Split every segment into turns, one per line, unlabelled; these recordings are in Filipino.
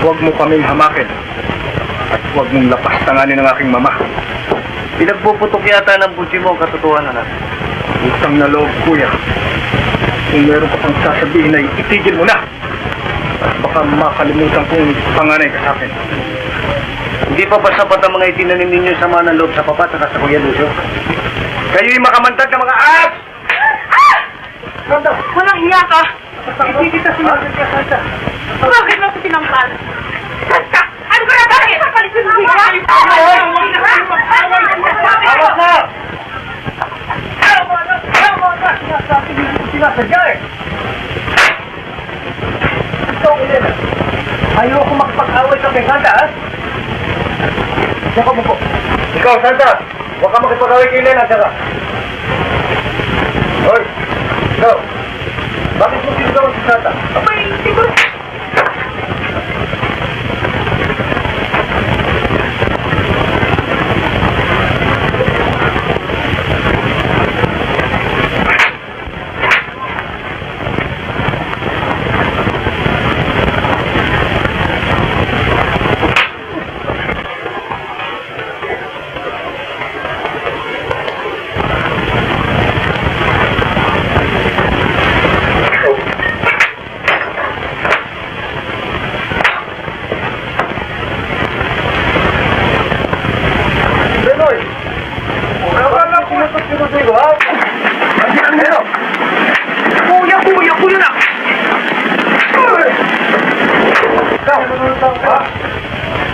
Huwag mo kaming hamakin. At huwag mong lapastanganin ang aking mama.
Pinagpuputok yata ng buti mo ang katotohanan natin.
Utang na loob, kuya. Kung meron ka pang sasabihin ay itigil mo na. At baka makalimutan kong panganay ka sa akin.
Hindi pa ba sapat ang mga itinanim ninyo sa mga ng loob sa papa at sa Kuya Lucio? Kayo'y makamantad ng mga aap!
Walang hiya ka! Hindi kita sinabi ka, Santa. Bakit mo ko sinampal? Santa! Ano ka na bakit? Kapalitin mo siya!
Awas na! Sinasabi hindi ko sinasadya eh! Ikaw, Elena. Ayoko makipag-away sa kay Santa, ha? Saka mo po. Ikaw, Santa! Huwag ka makipag-away kay Elena, saka. Hoy! Ikaw! Bakit mo sinugawan si Santa?
Abay, siguro.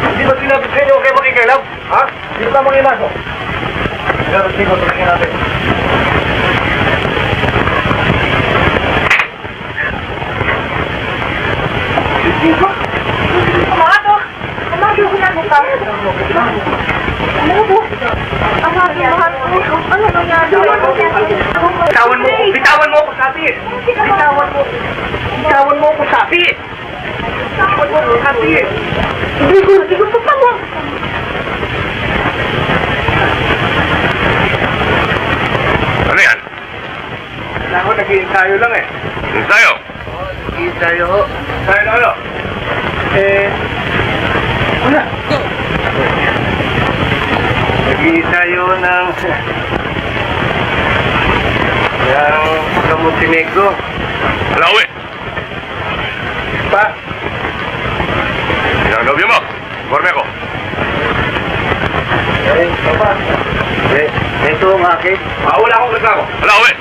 Hindi ba sinabi sa inyo kayo makikialam? Ha? Hindi ba mangilaso? Sinabi sa inyo, tulungin natin.
Amado! Amado, ginagawa ka? Amado! Amado! Ano nangyari?
Bitawan mo! Bitawan mo ako sabi! Bitawan mo ako sabi! Bitawan mo ako sabi!
Hindi ko pa mo!
Ano yan?
Ako, nag-iinsayo lang eh.
Ensayo?
Nag-iinsayo ho. Ensayo na ano? Wala. Nag-iinsayo ng Montenegro.
Alawi!
Pa?
Yan ang nobyo mo. Informe ko.
Papa. Ito ang akin.
Wala akong reklamo. Alawi!